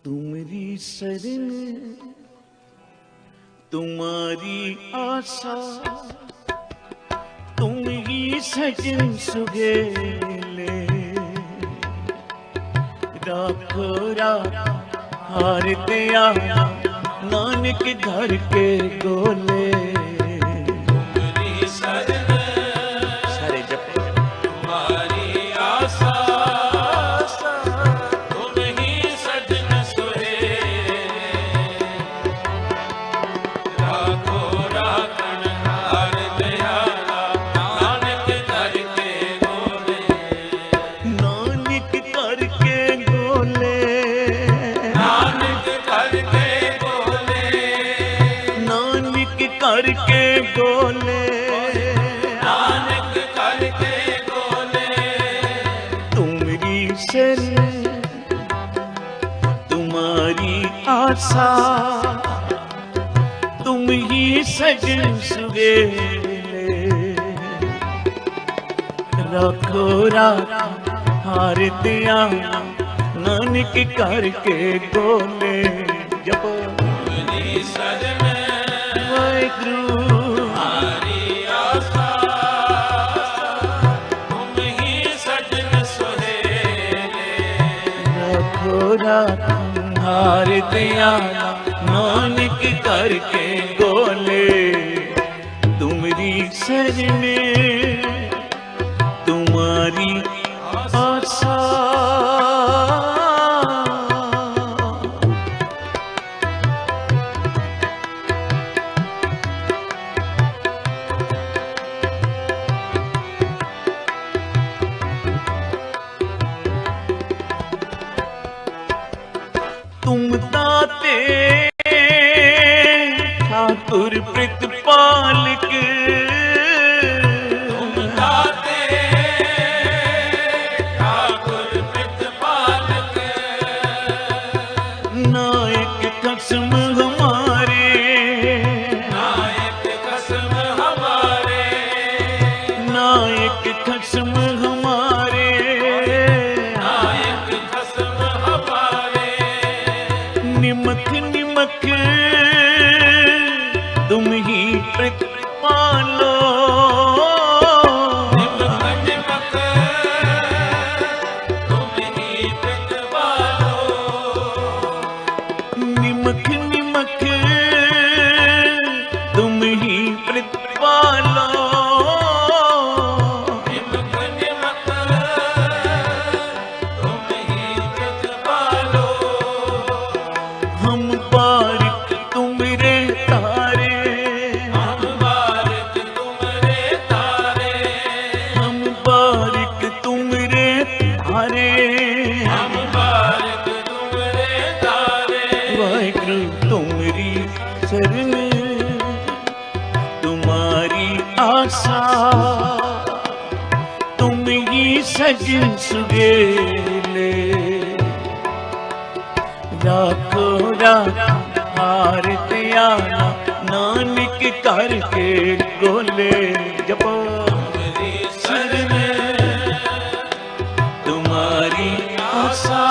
तुम्हारी शरण तुम्हारी आशा, तुम ही सजन सुगेले। राखो राख हार दिया नानक घर के गोले। तुम्हारी शरण सारे जप तुम्हारी आशा, तुम ही सजन सुहेले। राखो राखन हार दयाला नानक घर के गोले। नानक घर के गोले। नानक घर के गोले। नानक घर के गोले। नानक घर के गोले। तुम्हारी शरण तुम्हारी आशा, तुम ही सजन सुगेले। राखो राख हार दिया नानक घर के गोले। जपो तुम्हारी शरण वाहिगुरु। तुम्हारी आशा, तुम ही सजन सुहेले। राखो राख हार दिया नानक घर के गोले। तुम्हारी शरण तुम्हारी आशा। तुम दाते ठाकुर प्रतिपालक। तुम दाते ठाकुर प्रतिपालक। नायक कसम हमारे। नायक कसम हमारे। नायक कसम हमारे। नायक कसम हमारे। निमक निमक तुम ही प्रतिपालो। निमक निमक तुम ही प्रतिपालो। निमक निमक तुम ही प्रतिपालो। निमक निमक तुम ही प्रतिपालो। हम बारिक तुमरे तारे। हम बारिक तुमरे तारे। हम बारिक तुमरे तारे। हम बारिक तुमरे तारे। वाहिगुरु तुम्हारी शरण तुम्हारी आशा, तुम ही सजन सुगेले। राखो राख हार दिया नानक घर के गोले। जपो तुम्हारी शरण तुम्हारी आशा।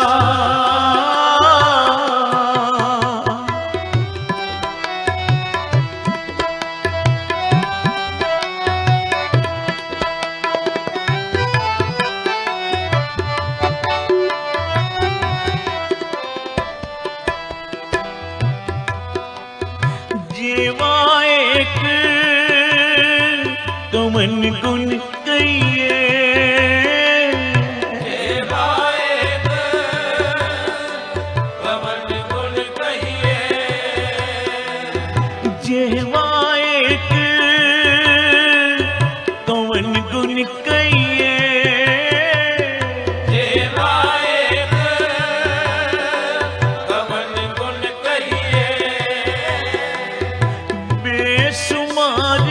जीवा एक कमन गुण कहिए। देवायक पवन गुण कहिए। जीवा एक कमन गुण कहिए। देवायक पवन गुण कहिए। बेसुमार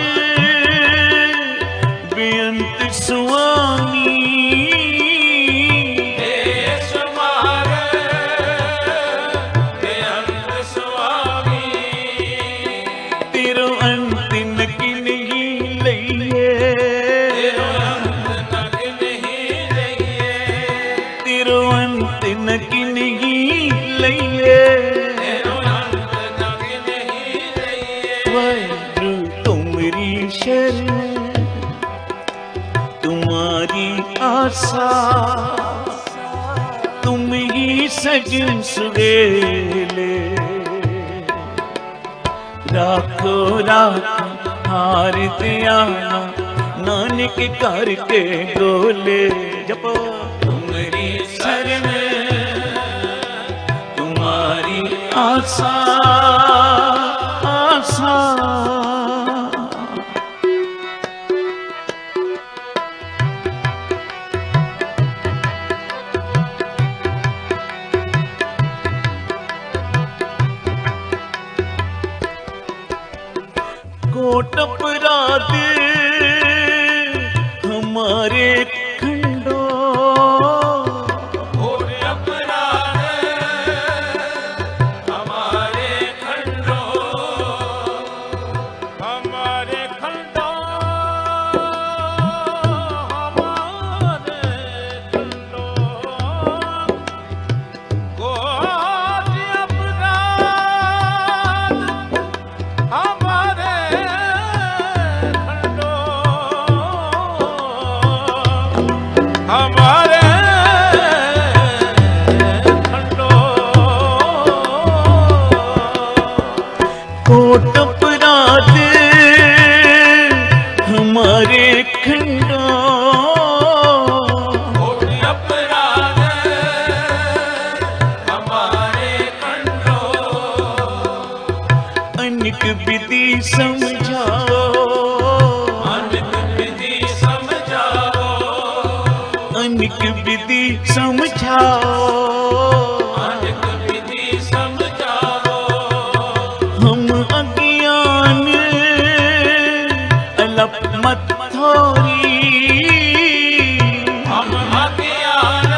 सजन सुहेले राखो राखो हार दियाना नानक करके गोले जपो तुम्हारी शरण तुम्हारी आशा आशा कोट अपराध हमारे खंडो कोट अपराध हमारे खंडो हमारे खंडो हमारे खंडो कोट अपराध हमारे हमारे खंडो कोट अपराध हमारे खंडो कोट अपराध हमारे खंडो अनेक विधि समझाओ अनेक विधि समझाओ अनेक विधि समझाओ अनेक विधि समझाओ हम अज्ञान अलप मत थोरी हम अज्ञान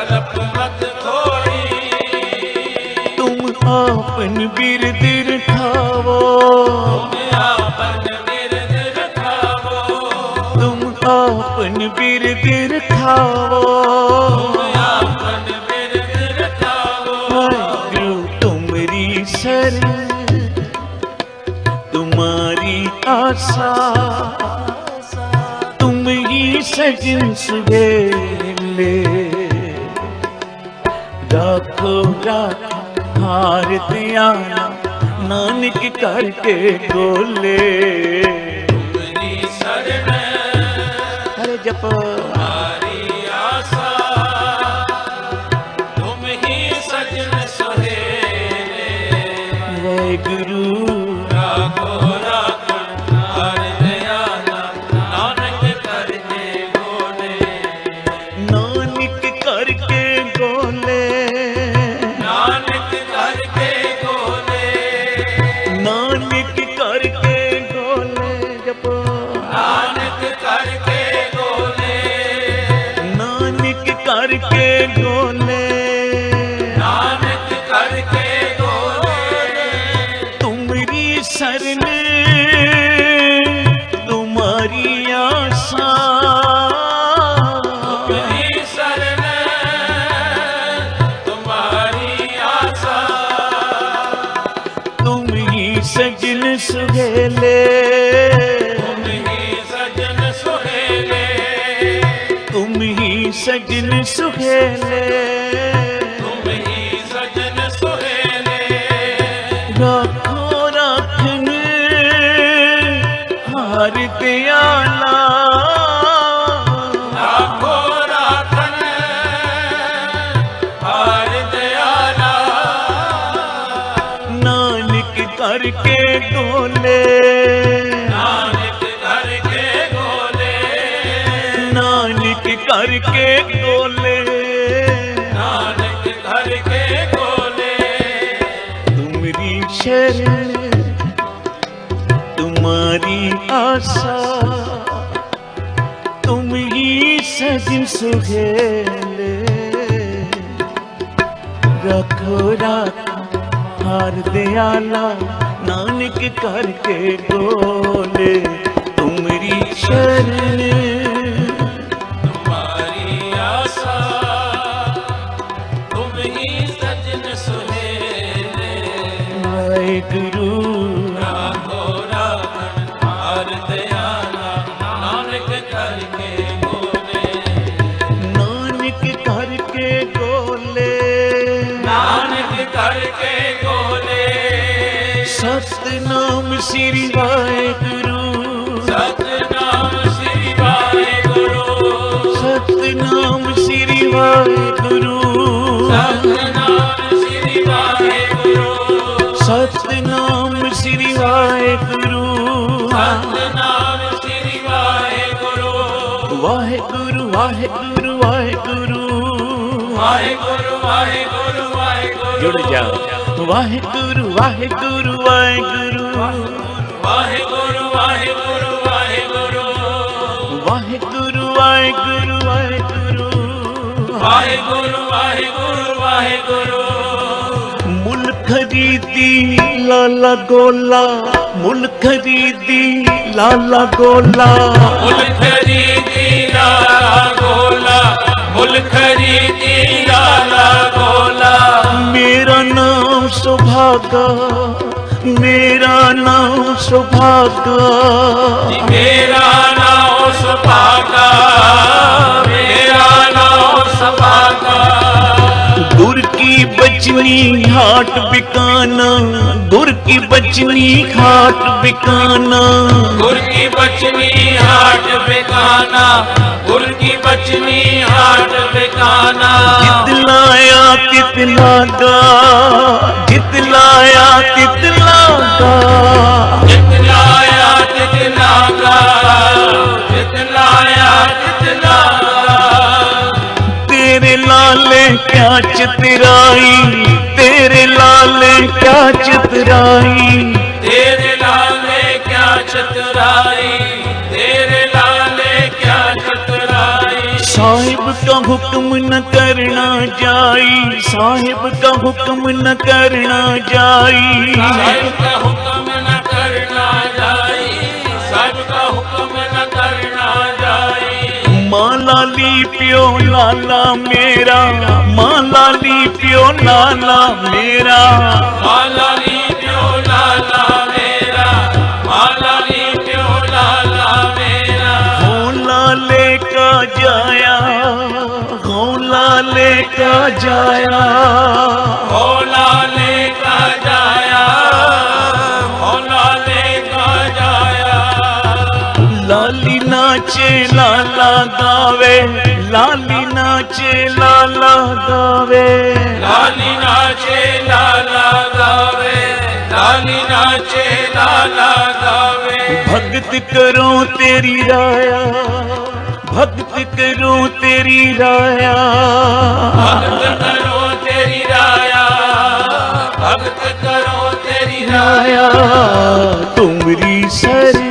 अलप मत थोड़ी तुम आपन बिरद रखावो आपन बिरद रखावो तुम आपन बिरद रखावो आपन बिरद रखावो वाहिगुरु तुम्हारी शरण तुम्हारी आशा तुम ही सजन सुहेले राखो राखो हार दियाना नानक करके गोले तुम्हारी शरण अरे जपो हमारी आशा तुम ही सजन सुहेले वाहिगुरु राखो राखो हर दयाला नानक करके बोले नानक करके गोले नानक करके बोले नानक करके गोले जपो नानक करके बोले नानक करके गोले नानक करके बोले तुम्हारी शरण तुम्हारी आशा तुम्हारी शरण तुम्हारी आशा तुम ही सजन सुहेले तुम ही सजन सुहेले तुम ही सजन सुहेले तुम ही सजन सुहेले राखो राखन हार दियाला राखो राखन हार दयाला नानक करके गोले नानक करके बोले नानक करके गोले नानक करके बोले तुम्हारी शरण तुम्हारी आशा तुम ही सजन सुहेले रखो राखो हार दयाला नानक करके गोले तुम्हारी शरण तुम्हारी आशा तुम ही सजन सुहेले वाहिगुरु राखो राखन हार दयाला नानक करके बोले नानक करके गोले, नानक करके गोले। सतनाम श्री वाहेगुरु, सतनाम श्री वाहेगुरु, सतनाम श्री वाहेगुरु, सतनाम श्री वाहेगुरु, सतनाम श्री वाहेगुरु, सतनाम श्री वाहेगुरु, वाहेगुरु वाहेगुरु वाहेगुरु, वाहेगुरु वाहेगुरु वाहेगुरु। जुड़ जाओ। वाहेगुरु वाहेगुरु वाहेगुरु, वाहेगुरु वाहेगुरु वाहेगुरु, वाहेगुरु वाहेगुरु वाहेगुरु, वाहेगुरु वाहेगुरु वाहेगुरु। मुल खरीदी लाला गोला, मुल खरीदी लाला गोला, मुल खरीदी लाला गोला, मुल खरीदी लाला गोला। मेरा नाम सुभागा, मेरा नाम सुभागा, मेरा नाम सुभागा, मेरा नाम सुभागा। गुर की बचनी हाट बिकाना, गुर की बचनी हाट बिकाना, गुर की बचनी हाट बिकाना, गुर की बचनी हाट बिकाना। जितलाया तितलागा, जितलाया तितलागा, जितलाया तितलागा, जितलाया तितलागा। तेरे लाले क्या चितराई, तेरे लाले क्या चितराई, तेरे लाले क्या चतुराई, तेरे लाले क्या चतुराई। साहिब का हुक्म न करना जाई, साहिब का हुक्म न करना जाई, साहिब का हुक्म न करना जाई, साहिब का हुक्म न करना जाई। माँ लाली प्यो लाला मेरा, माँ लाली प्यो लाला मेरा, माला ली प्यो लाला मेरा, माला ली प्यो लाला मेरा। हो लाले का जाया, हो लाले का जाया, भोला लेका जाया, भोला लेका जाया। लाली नाचे लाला गावे, लाली नाचे लाला गावे, लाली नाचे लाला गावे, लाली नाचे लाला गावे। भगत करो तेरी राया, भगत करो तेरी राया, भगत करो तेरी राया, भगत करो तेरी राया। राया तुमरी सर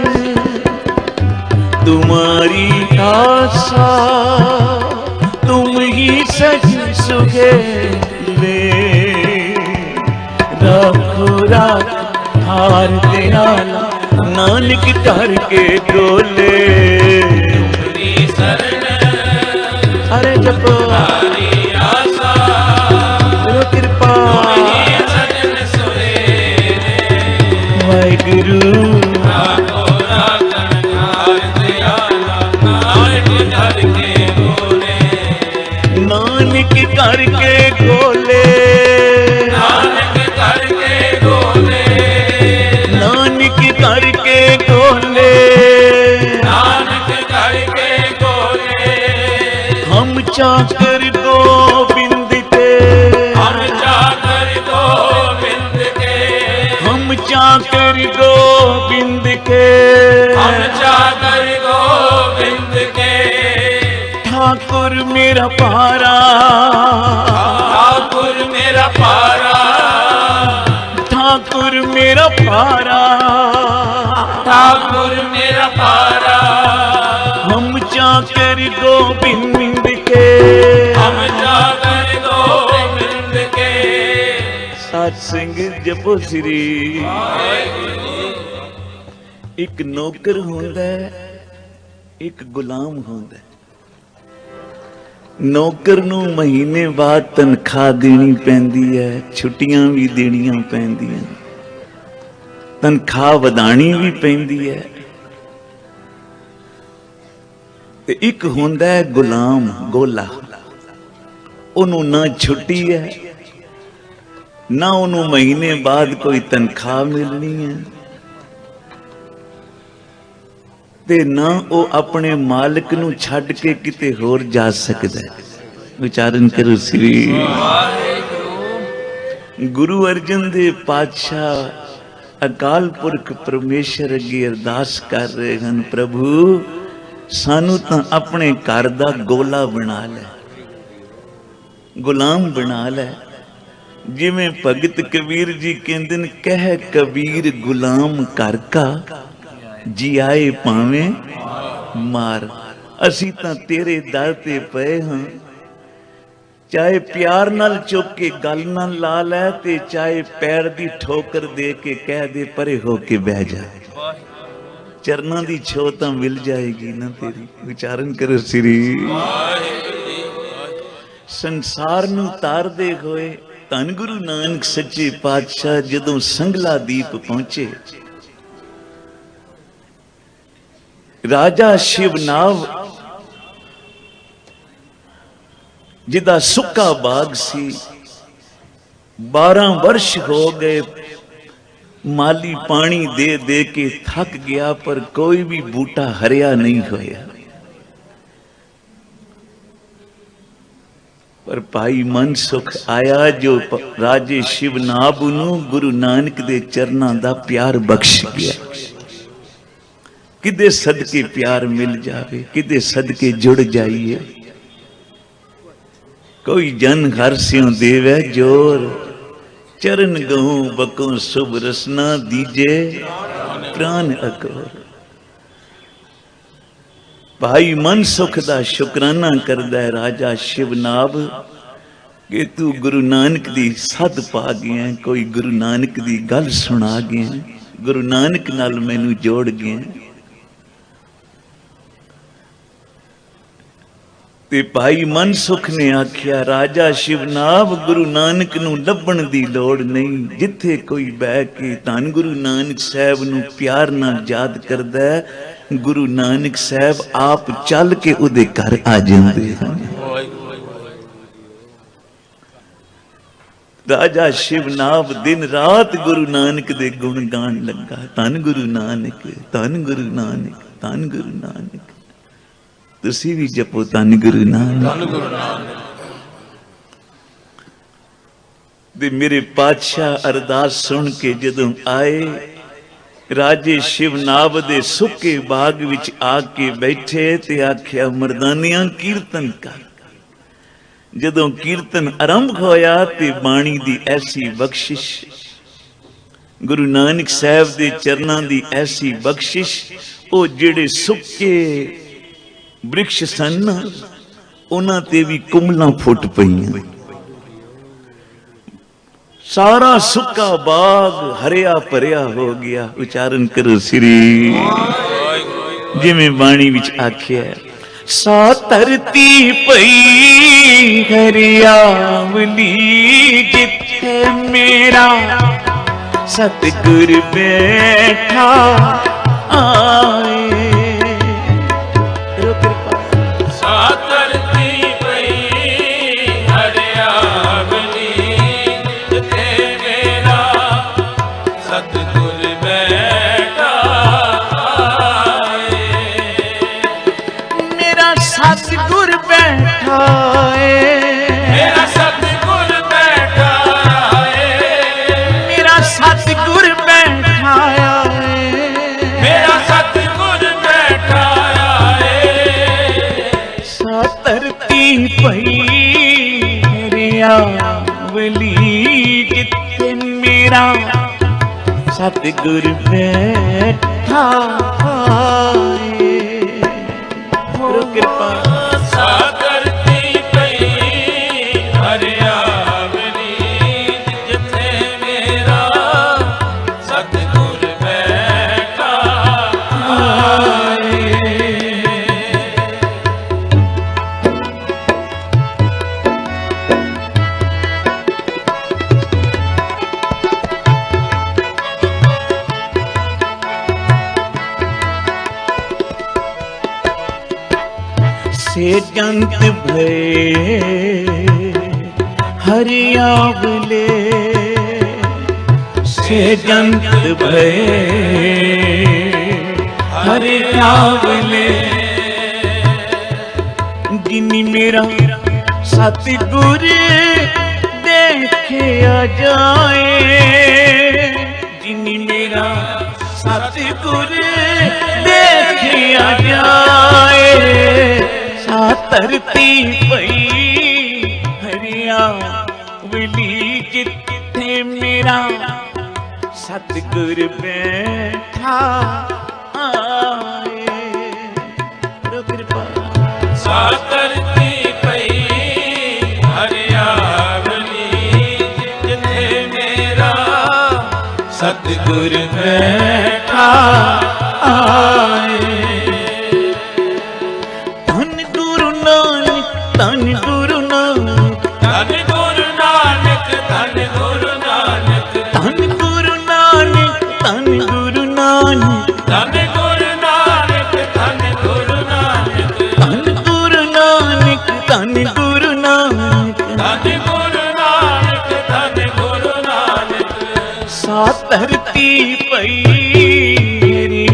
तुम्हारी आशा, तुम ही सच सुखे ले, रखो रात हार दयाला, नानक करके गोले। तेरी शरण अरे जपो हमारी आशा, करो कृपा, ये सजन सुहेरे। वाहिगुरु राखो राखन हार दयाला, नानक करके गोले। नानक करके गोले, नानक करके गोले, नानक करके गोले, नानक करके गोले। हम चाकर गोविंद के, हम चाकर गोविंद के, हम चाकर गोविंद के, हम चाकर गोविंद के। ठाकुर मेरा पारा, ठाकुर मेरा पारा, ठाकुर मेरा पारा, ठाकुर मेरा पारा। हम चाकर गोविंद के, हम चाकर गोविंद के। साध संगत जपो श्री। एक नौकर होंदा है, एक गुलाम होंदा है। नौकर ਨੂੰ ਮਹੀਨੇ ਬਾਅਦ ਤਨਖਾਹ ਦੇਣੀ ਪੈਂਦੀ ਹੈ, ਛੁੱਟੀਆਂ ਵੀ ਦੇਣੀਆਂ ਪੈਂਦੀਆਂ, ਤਨਖਾਹ ਵਧਾਣੀ ਵੀ ਪੈਂਦੀ ਹੈ। ਤੇ ਇੱਕ ਹੁੰਦਾ ਹੈ ਗੁਲਾਮ, ਗੋਲਾ। ਉਹਨੂੰ ਨਾ ਛੁੱਟੀ ਹੈ, ਨਾ ਉਹਨੂੰ ਮਹੀਨੇ ਬਾਅਦ ਕੋਈ ਤਨਖਾਹ ਮਿਲਣੀ ਹੈ, ਤੇ ਨਾ ਉਹ ਆਪਣੇ ਮਾਲਕ ਨੂੰ ਛੱਡ ਕੇ ਕਿਤੇ ਹੋਰ ਜਾ ਸਕਦਾ ਹੈ। ਵਿਚਾਰਨ ਕਰੋ ਸ੍ਰੀ ਗੁਰੂ ਅਰਜਨ ਦੇਵ ਪਾਤਸ਼ਾਹ ਅਕਾਲ ਪੁਰਖ ਪਰਮੇਸ਼ਰ ਅੱਗੇ ਅਰਦਾਸ ਕਰ ਰਹੇ ਹਨ, ਪ੍ਰਭੂ ਸਾਨੂੰ ਤਾਂ ਆਪਣੇ ਘਰ ਦਾ ਗੋਲਾ ਬਣਾ ਲੈ, ਗੁਲਾਮ ਬਣਾ ਲੈ। ਜਿਵੇਂ ਭਗਤ ਕਬੀਰ ਜੀ ਕਹਿੰਦੇ ਨੇ, ਕਹਿ ਕਬੀਰ ਗੁਲਾਮ ਘਰ ਕਾ, ਜੀ ਆਏ ਭਾਵੇਂ ਮਾਰ। ਅਸੀਂ ਤਾਂ ਤੇਰੇ ਦਰ ਤੇ ਪਏ ਹਾਂ, ਚਾਹੇ ਪਿਆਰ ਨਾਲ ਚੁੱਕ ਕੇ ਗੱਲ ਨਾਲ ਲਾ ਲੈ, ਤੇ ਚਾਹੇ ਪੈਰ ਦੀ ਠੋਕਰ ਦੇ ਕੇ ਕਹਿ ਦੇ ਪਰੇ ਹੋ ਕੇ ਬਹਿ ਜਾ, ਚਰਨਾਂ ਦੀ ਛੋਹ ਤਾਂ ਮਿਲ ਜਾਏਗੀ ਨਾ ਤੇਰੀ। ਵਿਚਾਰਨ ਕਰੋ ਸ੍ਰੀ ਸੰਸਾਰ ਨੂੰ ਤਾਰਦੇ ਹੋਏ ਧੰਨ ਗੁਰੂ ਨਾਨਕ ਸੱਚੇ ਪਾਤਸ਼ਾਹ ਜਦੋਂ ਸੰਗਲਾ ਦੀਪ ਪਹੁੰਚੇ, ਰਾਜਾ ਸ਼ਿਵਨਾਵ ਜਿਹਦਾ ਸੁੱਕਾ ਬਾਗ ਸੀ, 12 ਵਰਸ਼ ਹੋ ਗਏ ਮਾਲੀ ਪਾਣੀ ਦੇ ਦੇ ਕੇ ਥੱਕ ਗਿਆ, ਪਰ ਕੋਈ ਵੀ ਬੂਟਾ ਹਰਿਆ ਨਹੀਂ ਹੋਇਆ। ਪਰ ਭਾਈ ਮਨਸੁਖ ਆਇਆ ਜੋ ਰਾਜੇ ਸ਼ਿਵਨਾਭ ਨੂੰ ਗੁਰੂ ਨਾਨਕ ਦੇ ਚਰਨਾਂ ਦਾ ਪਿਆਰ ਬਖਸ਼ ਗਿਆ। ਕਿਦੇ ਸਦਕੇ ਪਿਆਰ ਮਿਲ ਜਾਵੇ, ਕਿਦੇ ਸਦਕੇ ਜੁੜ ਜਾਈਏ। ਕੋਈ ਜਨ ਹਰ ਸਿਉ ਦੇਵੈ ਜੋਰ, ਚਰਨ ਗਹੂ ਬਕੋ ਸੁਭ ਰਸਨਾ ਦੀਜੇ ਪ੍ਰਾਨ ਅਕੋਰ। ਭਾਈ ਮਨਸੁਖ ਦਾ ਸ਼ੁਕਰਾਨਾ ਕਰਦਾ ਹੈ ਰਾਜਾ ਸ਼ਿਵਨਾਭ ਕਿ ਤੂੰ ਗੁਰੂ ਨਾਨਕ ਦੀ ਸੱਦ ਪਾ ਗਿਆ, ਕੋਈ ਗੁਰੂ ਨਾਨਕ ਦੀ ਗੱਲ ਸੁਣਾ ਗਿਆ, ਗੁਰੂ ਨਾਨਕ ਨਾਲ ਮੈਨੂੰ ਜੋੜ ਗਿਆ। ਤੇ ਭਾਈ ਮਨਸੁਖ ਨੇ ਆਖਿਆ, ਰਾਜਾ ਸ਼ਿਵਨਾਭ ਗੁਰੂ ਨਾਨਕ ਨੂੰ ਲੱਭਣ ਦੀ ਲੋੜ ਨਹੀਂ, ਜਿੱਥੇ ਕੋਈ ਬਹਿ ਕੇ ਧੰਨ ਗੁਰੂ ਨਾਨਕ ਸਾਹਿਬ ਨੂੰ ਪਿਆਰ ਨਾਲ ਯਾਦ ਕਰਦਾ ਹੈ, ਗੁਰੂ ਨਾਨਕ ਸਾਹਿਬ ਆਪ ਚੱਲ ਕੇ ਉਹਦੇ ਘਰ ਆ ਜਾਂਦੇ ਹਨ। ਰਾਜਾ ਸ਼ਿਵਨਾਭ ਦਿਨ ਰਾਤ ਗੁਰੂ ਨਾਨਕ ਦੇ ਗੁਣ ਗਾਣ ਲੱਗਾ, ਧੰਨ ਗੁਰੂ ਨਾਨਕ, ਧੰਨ ਗੁਰੂ ਨਾਨਕ, ਧੰਨ ਗੁਰੂ ਨਾਨਕ। ਤੁਸੀਂ ਵੀ ਜਪੋ ਧੰਨ ਗੁਰੂ ਨਾਨਕ। ਤੇ ਮੇਰੇ ਪਾਤਸ਼ਾਹ ਅਰਦਾਸ ਸੁਣ ਕੇ ਜਦੋਂ ਆਏ, ਰਾਜੇ ਸ਼ਿਵਨਾਭ ਦੇ ਸੁੱਕੇ ਬਾਗ ਵਿੱਚ ਆ ਕੇ ਬੈਠੇ ਤੇ ਆਖਿਆ, ਮਰਦਾਨਿਆਂ ਕੀਰਤਨ ਕਰ। ਜਦੋਂ ਕੀਰਤਨ ਆਰੰਭ ਹੋਇਆ ਤੇ ਬਾਣੀ ਦੀ ਐਸੀ ਬਖਸ਼ਿਸ਼, ਗੁਰੂ ਨਾਨਕ ਸਾਹਿਬ ਦੇ ਚਰਨਾਂ ਦੀ ਐਸੀ ਬਖਸ਼ਿਸ਼, ਉਹ ਜਿਹੜੇ ਸੁੱਕੇ ਬ੍ਰਿਕਸ਼ ਸਨ ਉਹਨਾਂ ਤੇ ਵੀ ਕੁਮਲਾਂ ਫੁੱਟ ਪਈਆਂ। ਸਾਰਾ ਸੁੱਕਾ ਬਾਗ ਹਰਿਆ ਭਰਿਆ ਹੋ ਗਿਆ। ਉਚਾਰਨ ਕਰੋ ਸ੍ਰੀ ਜਿਵੇਂ ਬਾਣੀ ਵਿੱਚ ਆਖਿਆ, ਸਾ ਧਰਤੀ ਪਈ ਹਰਿਆਵਲੀ, ਜਿੱਥੇ ਮੇਰਾ ਸਤਿਗੁਰ ਬੈਠਾ ਆਏ। ਪਈ ਹਰਿਆਵਲੀ, ਜਿੱਥੇ ਮੇਰਾ ਸਤਿਗੁਰ ਬੈਠਾ ਆਏ। ਗੁਰੂ ਕਿਰਪਾ ਧਰਤੀ ਪਈ ਹਰਿਆਵਲੀ, ਜਿੱਥੇ ਮੇਰਾ ਸਤਿਗੁਰ ਬੈਠਾ ਆਏ। से जंत भय हरियावले से जंत भय हरियावले जिनी मेरा सतगुर देखे आ जाए जिनी मेरा सतगुर देखे आ जाए सा धरती पई हरियावली जिथे मेरा सतगुर बैठा आए कृपा सा धरती पई हरियावली जिथे मेरा सतगुर बैठा आए धन गुरु नानक धन गुरु नानक धन गुरु नानक धन गुरु नानक धन गुरु नानक धन गुरु नानक धन गुरु नानक धन गुरु नानक धन गुरु नानक धन गुरु नानक धन गुरु नानक धन गुरु नानक सा धरती पई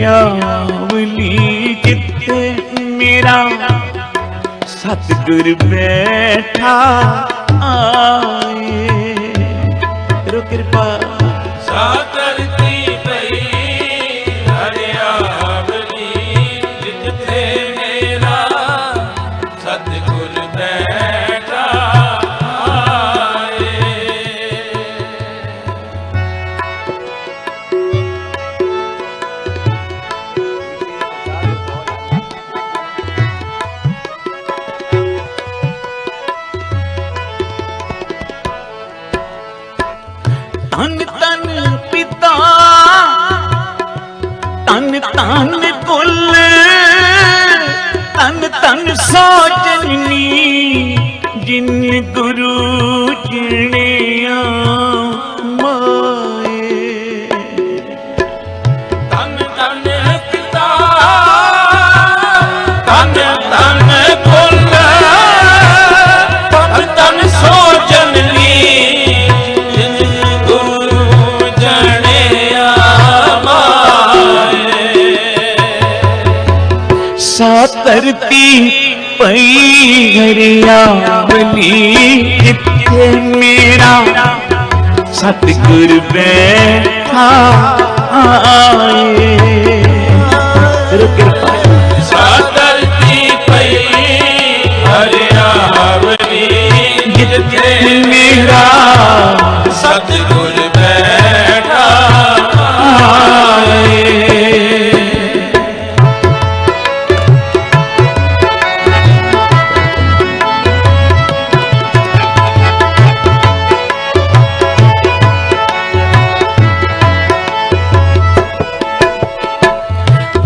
हरियावली जिथे मेरा सतगुर बैठा आए करो कृपा सा धरती पई हरियावली जिथे मेरा सतगुर बैठा आए। धन धन पिता धन धन कुल धन धन सो जननी जिन गुरु चिणिया माए धन धन पिता धन धन कुल धन धन सो जननी जिन गुरु जनिया माए। सा धरती पई हरियावली जिथे मेरा सतगुर बैठा आए कृपा सा धरती पई हरियावली जिथे मेरा सतगुर बैठा आए।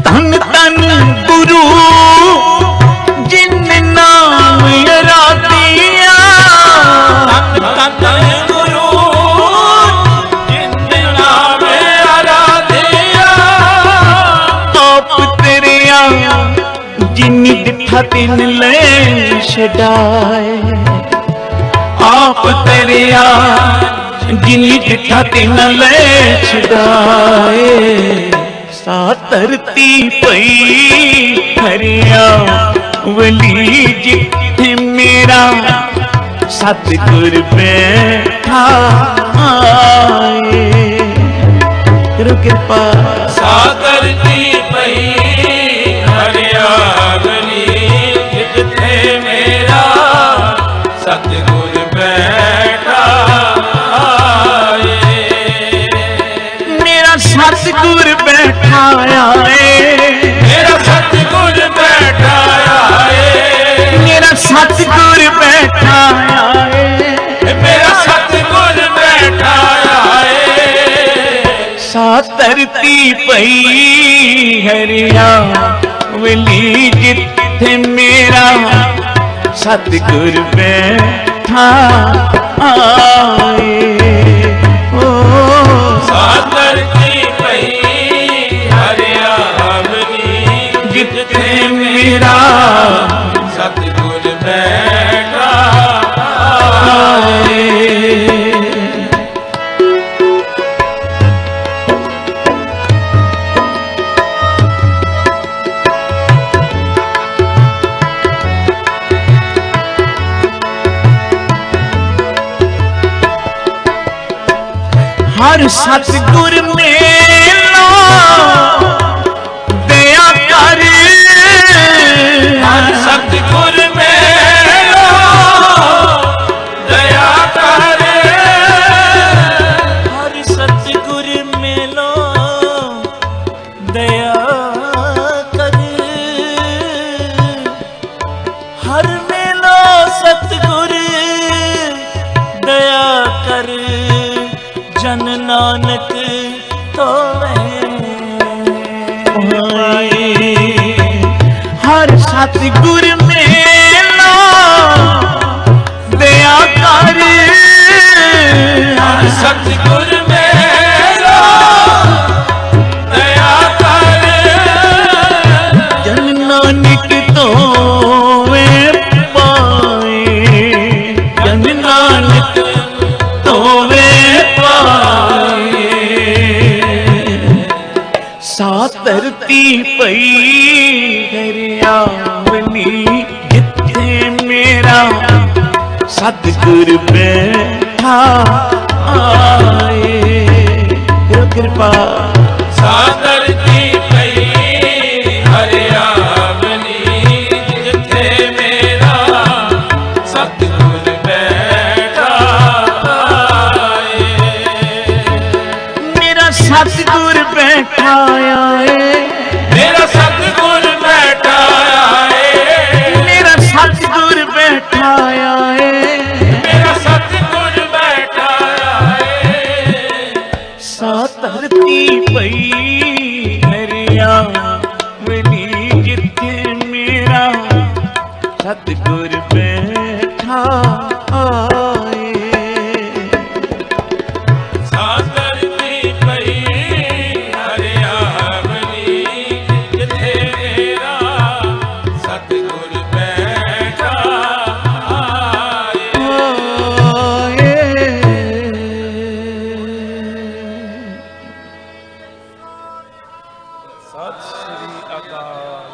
धन धन गुरु जिन नाम आराधिया धन गुरु जिन नाम आराधिया आप तेरिया जिनी दिठा तिन ले छड़ाए आप तेरिया जिनी दिठा तिन ले छड़ाए सा धरती पई हरियावली जिथे मेरा सतगुर बैठा आए करो कृपा सा धरती पई हरियावली जिथे मेरा सतगुर बैठा आए। मेरा सतगुर बैठा आए मेरा सतगुर बैठा आए मेरा सतगुर बैठा आए मेरा सतगुर बैठा आए। सा धरती पई हरियावली जिथे मेरा सतगुर बैठा आए ओ सा धरती पई हरियावली जिथे मेरा सतगुर बैठा आए। हर सतगुर मेला दया कर, हर सतगुर मेलो दया कर, हर सतगुर मेलो दया कर, हर मेलो सतगुर दया कर, जन नानक तोवे पाए। हर सतगुर मेला दया कर, हर सतगुर मेलो दया कर, जन नानक तोवे पाए, जन नानक तोवे पाए। सा धरती पई हरियावली जिथे मेरा सतगुर बैठा आए। कृपा सादरती पई हरियावली जिथे मेरा सतगुर बैठा आए। मेरा सतगुर बैठा आए, मेरा सतगुर बैठा आए, मेरा सतगुर बैठा आए। मेरा सतगुर बैठा आए। सा धरती पई हरियावली जिथे मेरा सतगुर बैठा आए। सादरती पई हरियावली जिथे मेरा सतगुर बैठा आए। सत श्री अकाल।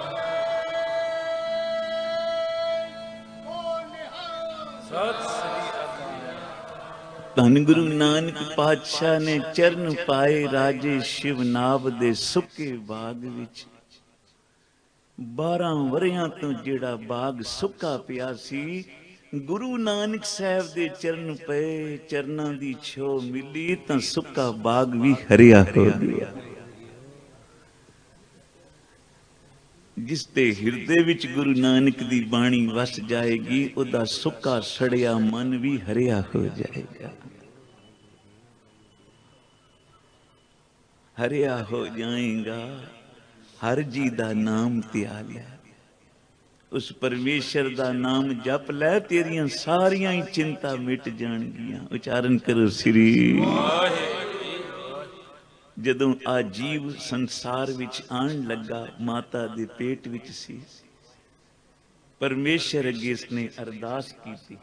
सत श्री अकाल। ਧੰਨ ਗੁਰੂ ਨਾਨਕ ਪਾਤਸ਼ਾਹ ਨੇ ਚਰਨ ਪਾਏ ਰਾਜੇ ਸ਼ਿਵਨਾਭ ਦੇ ਸੁੱਕੇ ਬਾਗ ਵਿੱਚ। 12 ਵਰਿਆਂ ਤੋਂ ਜਿਹੜਾ ਬਾਗ ਸੁੱਕਾ ਪਿਆ ਸੀ, ਗੁਰੂ ਨਾਨਕ ਸਾਹਿਬ ਦੇ ਚਰਨ ਪਏ, ਚਰਨਾਂ ਦੀ ਛੋਹ ਮਿਲੀ ਤਾਂ ਸੁੱਕਾ ਬਾਗ ਵੀ ਹਰਿਆ ਹੋ ਗਿਆ। ਜਿਸ ਦੇ ਹਿਰਦੇ ਵਿੱਚ ਗੁਰੂ ਨਾਨਕ ਦੀ ਬਾਣੀ ਵਸ ਜਾਏਗੀ, ਉਹਦਾ ਸੁੱਕਾ ਸੜਿਆ ਮਨ ਵੀ ਹਰਿਆ ਹੋ ਜਾਏਗਾ। ਹਰਿਆ ਹੋ ਜਾਏਗਾ ਹਰ ਜੀ ਦਾ ਨਾਮ ਧਿਆਲਿਆ। ਉਸ ਪਰਮੇਸ਼ਰ ਦਾ ਨਾਮ ਜਪ ਲੈ, ਤੇਰੀਆਂ ਸਾਰੀਆਂ ਹੀ ਚਿੰਤਾ ਮਿਟ ਜਾਣਗੀਆਂ। ਉਚਾਰਨ ਕਰੋ ਸ੍ਰੀ। ਜਦੋਂ ਆ ਜੀਵ ਸੰਸਾਰ ਵਿੱਚ ਆਉਣ ਲੱਗਾ, ਮਾਤਾ ਦੇ ਪੇਟ ਵਿੱਚ ਸੀ, ਪਰਮੇਸ਼ਰ ਅੱਗੇ ਇਸਨੇ ਅਰਦਾਸ ਕੀਤੀ।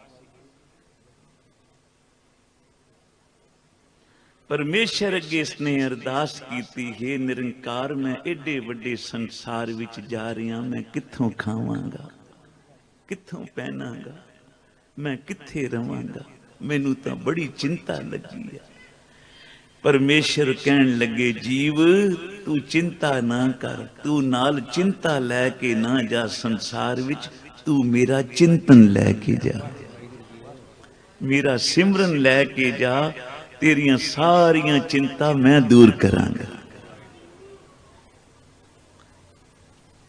ਪਰਮੇਸ਼ਰ ਅੱਗੇ ਇਸਨੇ ਅਰਦਾਸ ਕੀਤੀ, ਹੇ ਨਿਰੰਕਾਰ, ਮੈਂ ਏਡੇ ਵੱਡੇ ਸੰਸਾਰ ਵਿੱਚ ਜਾ ਰਿਹਾ, ਮੈਂ ਕਿੱਥੋਂ ਖਾਵਾਂਗਾ, ਕਿੱਥੋਂ ਪਹਿਨਾਂਗਾ, ਮੈਂ ਕਿੱਥੇ ਰਵਾਂਗਾ, ਮੈਨੂੰ ਤਾਂ ਬੜੀ ਚਿੰਤਾ ਲੱਗੀ ਹੈ। ਪਰਮੇਸ਼ਰ ਕਹਿਣ ਲੱਗੇ, ਜੀਵ ਤੂੰ ਚਿੰਤਾ ਨਾ ਕਰ, ਤੂੰ ਨਾਲ ਚਿੰਤਾ ਲੈ ਕੇ ਨਾ ਜਾ ਸੰਸਾਰ ਵਿੱਚ, ਤੂੰ ਮੇਰਾ ਚਿੰਤਨ ਲੈ ਕੇ ਜਾ, ਮੇਰਾ ਸਿਮਰਨ ਲੈ ਕੇ ਜਾ, ਤੇਰੀਆਂ ਸਾਰੀਆਂ ਚਿੰਤਾ ਮੈਂ ਦੂਰ ਕਰਾਂਗਾ।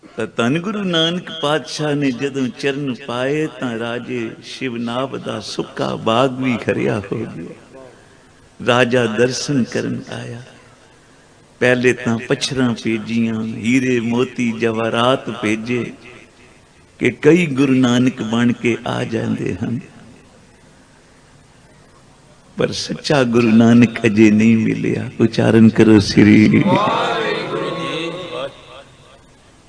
ਤਾਂ ਧੰਨ ਗੁਰੂ ਨਾਨਕ ਪਾਤਸ਼ਾਹ ਨੇ ਜਦੋਂ ਚਰਨ ਪਾਏ ਤਾਂ ਰਾਜੇ ਸ਼ਿਵਨਾਭ ਦਾ ਸੁੱਕਾ ਬਾਗ ਵੀ ਖਰਿਆ ਹੋ ਗਿਆ। ਰਾਜਾ ਦਰਸ਼ਨ ਕਰਨ ਆਇਆ। ਪਹਿਲੇ ਤਾਂ ਪਛਰਾਂ ਭੇਜੀਆਂ, ਹੀਰੇ ਮੋਤੀ ਜਵਾਹਰਾਤ ਭੇਜੇ ਕਿ ਕਈ ਗੁਰੂ ਨਾਨਕ ਬਣ ਕੇ ਆ ਜਾਂਦੇ ਹਨ, ਪਰ ਸੱਚਾ ਗੁਰੂ ਨਾਨਕ ਅਜੇ ਨਹੀਂ ਮਿਲਿਆ। ਉਚਾਰਨ ਕਰੋ ਸ੍ਰੀ।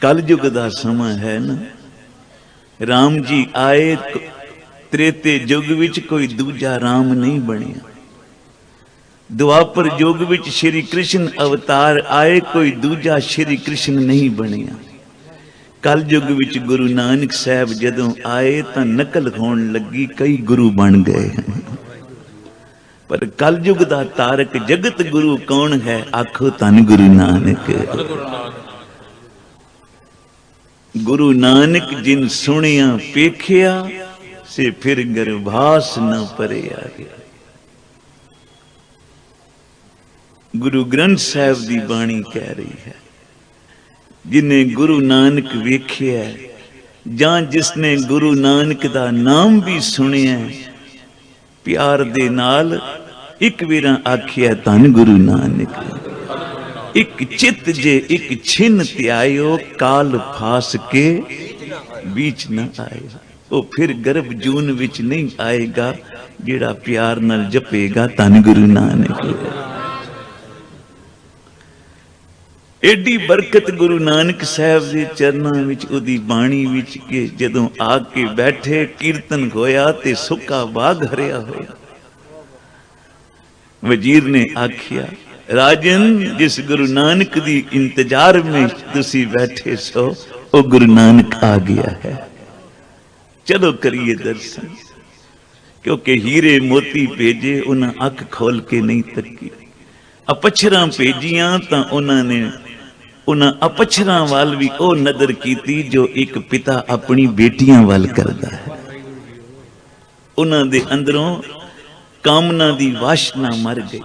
ਕਲਯੁਗ ਦਾ ਸਮਾਂ ਹੈ ਨਾ। ਰਾਮ ਜੀ ਆਏ, ਤ੍ਰੇਤੇ ਯੁੱਗ ਵਿੱਚ ਕੋਈ ਦੂਜਾ ਰਾਮ ਨਹੀਂ ਬਣਿਆ। ਦੁਆਪਰ ਯੁੱਗ ਵਿੱਚ ਸ਼੍ਰੀ ਕ੍ਰਿਸ਼ਨ ਅਵਤਾਰ ਆਏ, ਕੋਈ ਦੂਜਾ ਸ਼੍ਰੀ ਕ੍ਰਿਸ਼ਨ ਨਹੀਂ ਬਣਿਆ। ਕਲਯੁੱਗ ਵਿੱਚ ਗੁਰੂ ਨਾਨਕ ਸਾਹਿਬ ਜਦੋਂ ਆਏ ਤਾਂ ਨਕਲ ਹੋਣ ਲੱਗੀ, ਕਈ ਗੁਰੂ ਬਣ ਗਏ। पर कलयुग दा तारक जगत गुरु कौन है? आखो धन गुरु नानक। गुरु नानक जिन सुनिया पेखिया से फिर गर्भास न परे आ गया। गुरु ग्रंथ साहिब दी बाणी कह रही है, जिन्हें गुरु नानक वेखिया जां जिसने गुरु नानक दा नाम भी सुनिया प्यार दे नाल एक वेरा आखिया धन गुरु नानक। एक चित जे एक छिन त्यायो काल फास के बीच न आएगा। वो फिर गर्भ जून विच नहीं आएगा जेड़ा प्यार नाल जपेगा धन गुरु नानक। एडी बरकत गुरु नानक साहब दे चरनां विच उदी बाणी विच के जदों आके बैठे कीर्तन होया ते सुक्का बाग हरिया होया। वजीर ने आखिया, राजन जिस गुरु नानक दी इंतजार में तुसी बैठे सो वो गुरु नानक आ गया है, चलो करिए दर्शन। क्योंकि हीरे मोती भेजे उन्हें अख खोल के नहीं तकी, अपछरां भेजियां तां उन्होंने उन्हां अपछरां वाल भी ओ नदर कीती जो एक पिता अपनी बेटियां वाल करदा है। उन्हां दे अंदरों कामना दी वासना मर गई।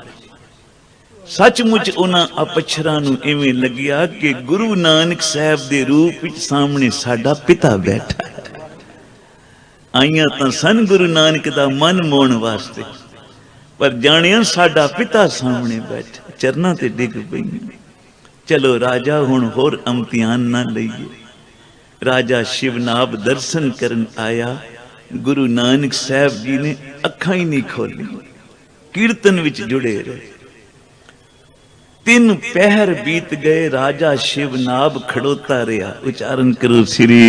सचमुच उन्हां अपछरां नूं इवें लगिया कि गुरु नानक साहब दे रूप विच सामने साडा पिता बैठा है। आईयां तां सन गुरु नानक दा मन मोहण वास्ते, पर जानिया साडा पिता सामने बैठा। चरनां ते डिग पईयां। चलो राजा हुण होर इम्तिहान ना लईए। राजा शिवनाभ दर्शन करन आया। गुरु नानक साहब जी ने अखां ही नहीं खोली, कीर्तन विच जुड़े रहे। 3 पहर बीत गए, राजा शिवनाभ खड़ोता रहा। उच्चारण करो श्री।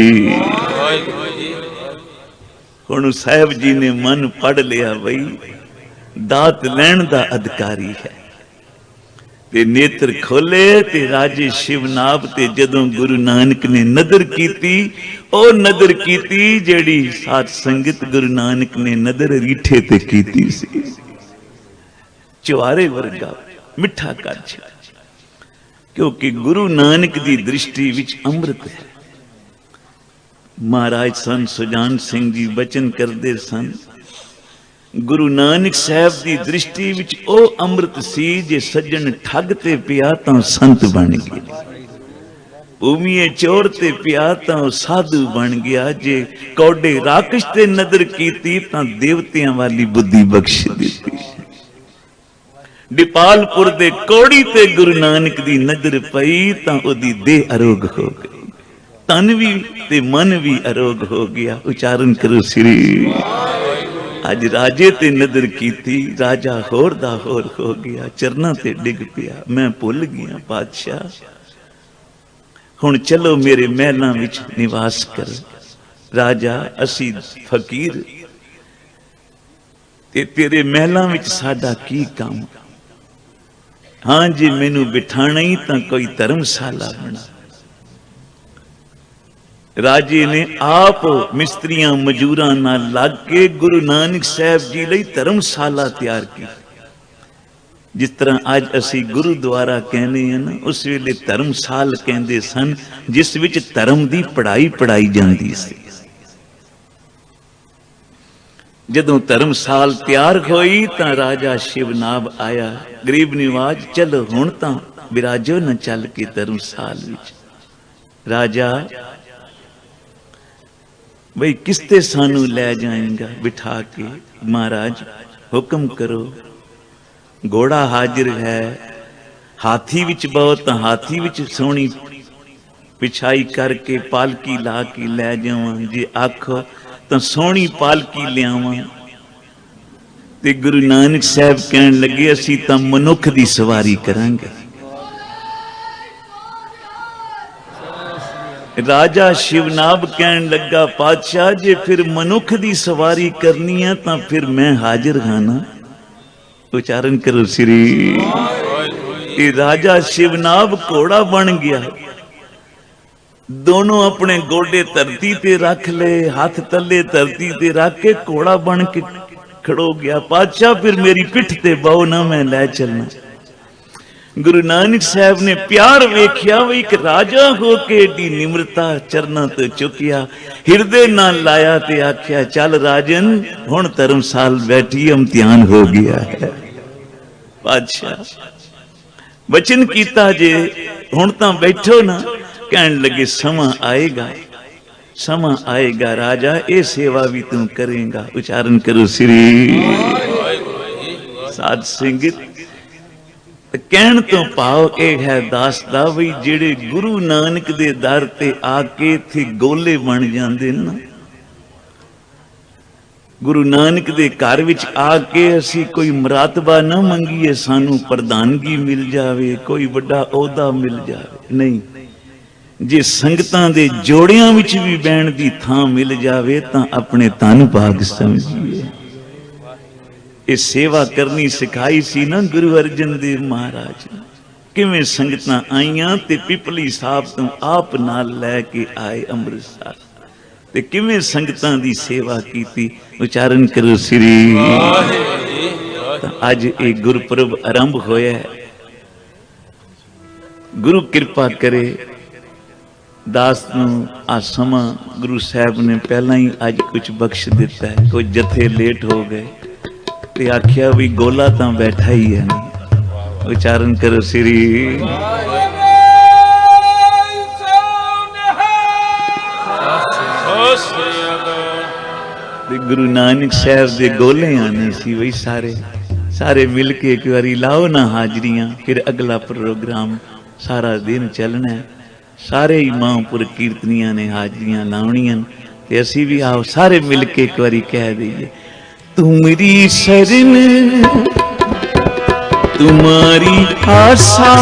हुण साहब जी ने मन पढ़ लिया, बई दात लैण दा अधिकारी है। ते नेत्र खोले ते राजे शिवनाभ ते जदों गुरु नानक ने नदर कीती, ओ नदर कीती जेड़ी साध संगत गुरु नानक ने नदर रीठे ते कीती सी। चुआरे वर्गा मिठा कर छा, क्योंकि गुरु नानक दी दृष्टि विच अमृत है। महाराज सन सुजान सिंह जी बचन करते सन, गुरु नानक साहब की दृष्टि विच ओ अमृत सी जे सज्जन ठग ते पिया तां संत बन गया, भूमिए चोर ते पिया तां साधु बन गया, जे कौडे राकश ते नदर कीती तां देवतियां वाली बुद्धि बख्श दी। डिपालपुर दे कौड़ी ते गुरु नानक दी नजर पई तां ओदी देह अरोग हो गई, तन भी ते मन भी अरोग हो गया। उच्चारण करो श्री। अज राजे ते नदर कीती, राजा होर दा होर हो गया, चरना ते डिग पिया। मैं भुल गया बादशाह, हुण चलो मेरे महलां विच निवास कर। राजा असी फकीर ते तेरे महलां विच साडा की काम? हाँ जी मैनू बिठाना ही तां कोई धर्मशाला बना। राजे ने आप मिस्त्रियां मजूरां नाल लग के गुरु नानक साहब जी लई धर्मशाला तैयार की। जिस तरह अज असी गुरुद्वारा कहने हैं ना, उस वेले धर्मशाल कहंदे सन जिस विच धर्म दी पढ़ाई पढ़ाई जांदी सी। जदों धर्मशाल तैयार होई तां राजा शिवनाभ आया। गरीब निवाज चलो हुण तां विराजो न चल के धर्मशाल विच। राजा भाई किसते सानू लै जाएगा बिठा के? महाराज हुक्म करो। घोड़ा हाजिर है, हाथी विच बहुत, हाथी विच सोहनी पिछाई करके पालकी ला के लै जावां। जे आखो तो सोहनी पालकी लियावां। ते गुरु नानक साहब कहन लगे असी तां मनुख दी सवारी करांगे। राजा शिवनाभ कहन लगा पातशाह जे फिर मनुख दी सवारी करनी है तां फिर मैं हाजिर हाँ ना। उच्चारण करो श्री। राजा शिवनाभ घोड़ा बन गया। दोनों अपने गोडे धरती ते रख ले, हाथ तले धरती ते रख के घोड़ा बन के खड़ो गया, पातशाह फिर मेरी पिठ ते बहु ना, मैं लै चलना। गुरु नानक साहब ने प्यार वेख्या, वो एक राजा होके एडी निम्रता चरना तो चुकिया, हिरदे ना लाया ते आख्या चल राजन हुण धर्मसाल बैठी, इम्तिहान हो गया है। पातशाह वचन कीता जे हुण तां बैठो ना, कहन लगे समा आएगा, समा आएगा राजा, ये सेवा भी तू करेगा। उच्चारण करो श्री साध संगत। कहण तो भाव यह है दास दा भी, जेड़े गुरु नानक दे दर ते आके थे गोले बन जांदे ना, गुरु नानक दे घर विच आके असी कोई मरातबा ना मंगीए, सानू प्रधानगी मिल जावे, कोई बड़ा ओहदा मिल जावे, नहीं। जे संगतां दे जोड़ियां विच भी बैण दी थां मिल जावे तां अपने धन भाग समझिए। ये सेवा करनी सिखाई सी ना गुरु अर्जन देव महाराज ने। किवें संगतां आईयां ते पिपली साहब तो आप नाल लैके आए अमृतसर, ते किवें संगतां दी सेवा कीती। उच्चारण करो श्री। अज एक गुरपुरब आरंभ होया है, गुरु कृपा करे दास नूं आ समा गुरु साहब ने पहला ही अज कुछ बख्श दिता है। कोई जथे लेट हो गए ते आख्या भी गोला तां बैठा ही है नहीं। उच्चारण करो श्री। गुरु नानक साहब दे गोले आने सी, वही सारे मिल के एक बारी लाओ ना हाजरियां, फिर अगला प्रोग्राम सारा दिन चलना है। सारे ही महापुर कीर्तनियां ने हाजरियां लावणियां, ते असी भी आओ सारे मिल के एक बारी कह दईए, तुमरी शरण तुम्हारी आशा,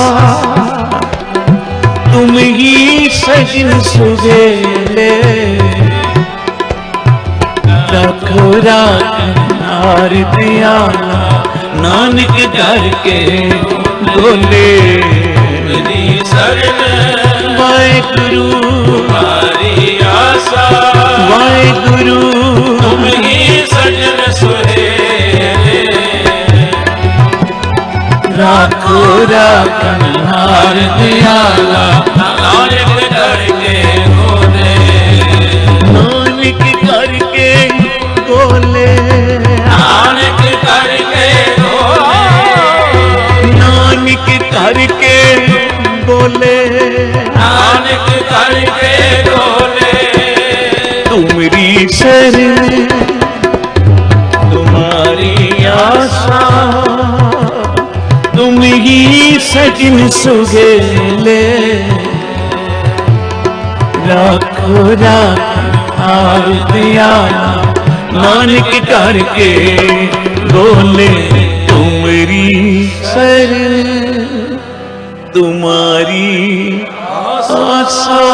तुम ही सजन सुहेले, रखो राखनार दयाला, नानक दर के बोले। मेरी शरण वाहेगुरु तुम्हारी आशा, वाहेगुरु तुम ही सजन सुहेले, राखो राखनहार दयाला, नानक करके बोले। नानक करके बोले, नानक करके बोले, नानक करके बोले, नानक करके बोले। तुमरी शरण तुम्हारी आशा, तुम ही सजन सुहेले, राखो राखनार दयाला, नानक करके बोले। तुमरी शरण तुम्हारी आशा,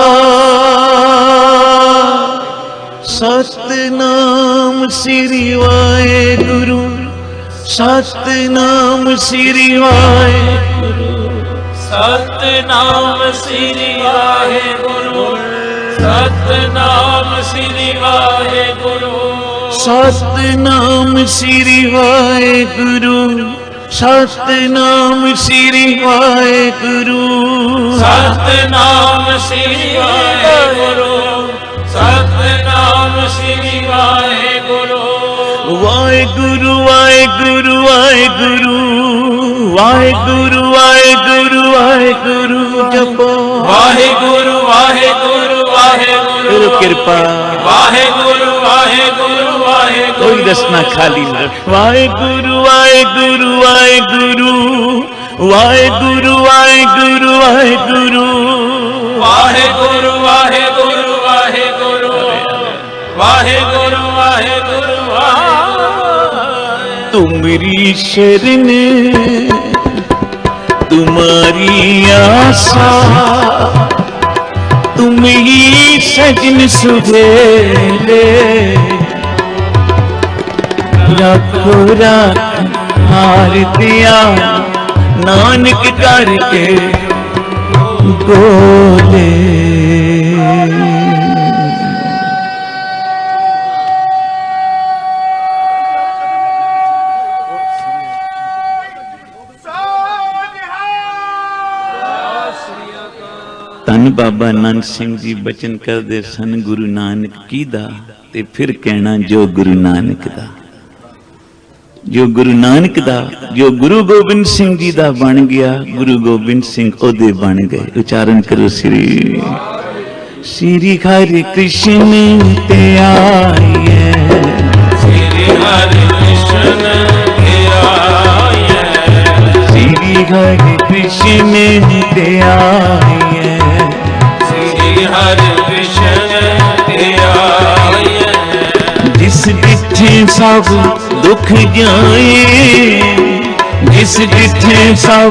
सतनाम श्री वाहेगुरु, सतनाम श्री वाहेगुरु, सतनाम श्री वाहेगुरु, सतनाम श्री वाहेगुरु, सतनाम श्री वाहेगुरु, सतनाम श्री वाहेगुरु, सतनाम श्री वाहेगुरु, सतनाम श्री वाहेगुरु। वाहेगुरु वाहेगुरु वाहेगुरु, वाहेगुरु वाहेगुरु वाहेगुरु जपो। वाहेगुरु वाहेगुरु वाहेगुरु कृपा, वाहेगुरु वाहेगुरु वाहेगुरु। कोई रसना खाली न। वाहेगुरु वाहेगुरु वाहेगुरु, वाहेगुरु वाहेगुरु वाहेगुरु, वाहेगुरु वाहेगुरु वाहेगुरु, वाहेगुरु वाहेगुरु वाहेगुरु। तुमरी शरण तुम्हारी आशा, तुम ही सजन सुहेले, रखो राखनार दयाला, नानक करके बोले। ਧੰਨ ਬਾਬਾ ਨਾਨਕ ਸਿੰਘ ਜੀ ਬਚਨ ਕਰਦੇ ਸਨ, ਗੁਰੂ ਨਾਨਕ ਕੀ ਦਾ, ਤੇ ਫਿਰ ਕਹਿਣਾ ਜੋ ਗੁਰੂ ਨਾਨਕ ਦਾ, ਜੋ ਗੁਰੂ ਨਾਨਕ ਦਾ, ਜੋ ਗੁਰੂ ਗੋਬਿੰਦ ਸਿੰਘ ਜੀ ਦਾ ਬਣ ਗਿਆ, ਗੁਰੂ ਗੋਬਿੰਦ ਸਿੰਘ ਉਹਦੇ ਬਣ ਗਏ। ਉਚਾਰਨ ਕਰੋ ਸ੍ਰੀ ਸ੍ਰੀ ਹਰਿ ਕ੍ਰਿਸ਼ਨ ਤੇ ਆਈਏ, ਸ੍ਰੀ ਹਰਿ ਕ੍ਰਿਸ਼ਨ ਤੇ ਆਈਏ, ਸ੍ਰੀ ਹਰਿ ਕ੍ਰਿਸ਼ਨ ਤੇ ਆਈਏ, ਸ੍ਰੀ ਹਰਿ ਕ੍ਰਿਸ਼ਨ ਤੇ ਆਈਏ, ਜਿਸ ਡਿਠੇ ਸਭ ਦੁੱਖ ਜਾਏ, ਜਿਸ ਡਿਠੇ ਸਭ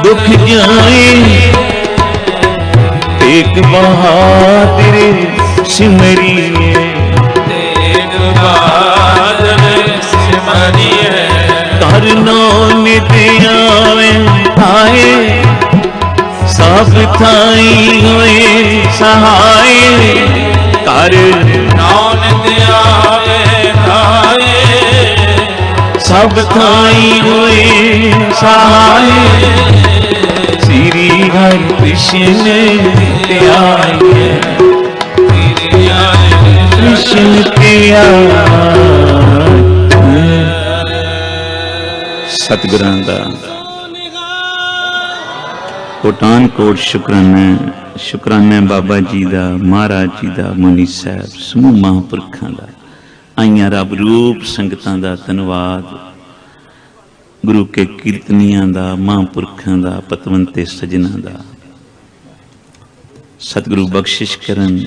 ਦੁੱਖ ਜਾਏ, ਤੇਗ ਬਹਾਦਰ ਸਿਮਰਿਏ, ਤੇਗ ਬਹਾਦਰ ਸਿਮਰਿਏ, ਕਰਨੋ ਨਿਤ ਆਵੇ ਆਏ, ਸਭ ਥਾਈ ਹੋਏ ਸਹਾਏ, ਕਰ ਨਾਨਕ ਆਵੇ ਆਏ, ਸਭ ਥਾਈ ਹੋਏ ਸਹਾਏ, ਸ੍ਰੀ ਹਰਿ ਕ੍ਰਿਸ਼ਨ ਤੇ ਆਈਏ, ਸ੍ਰੀ ਹਰਿ ਕ੍ਰਿਸ਼ਨ ਤੇ ਆਈਏ। ਸਤਿਗੁਰਾਂ ਦਾ ਕੋਟਾਨ ਕੋਟ ਸ਼ੁਕਰਾਨਾ, ਸ਼ੁਕਰਾਨਾ ਬਾਬਾ ਜੀ ਦਾ, ਮਹਾਰਾਜ ਜੀ ਦਾ, ਮੁਨੀ ਸਾਹਿਬ, ਸਮੂਹ ਮਹਾਂਪੁਰਖਾਂ ਦਾ, ਆਈਆਂ ਰੱਬ ਰੂਪ ਸੰਗਤਾਂ ਦਾ ਧੰਨਵਾਦ, ਗੁਰੂ ਕੇ ਕੀਰਤਨੀਆਂ ਦਾ, ਮਹਾਂਪੁਰਖਾਂ ਦਾ, ਪਤਵੰਤੇ ਸਜਣਾ ਦਾ। ਸਤਿਗੁਰੂ ਬਖਸ਼ਿਸ਼ ਕਰਨ।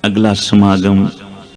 ਅਗਲਾ ਸਮਾਗਮ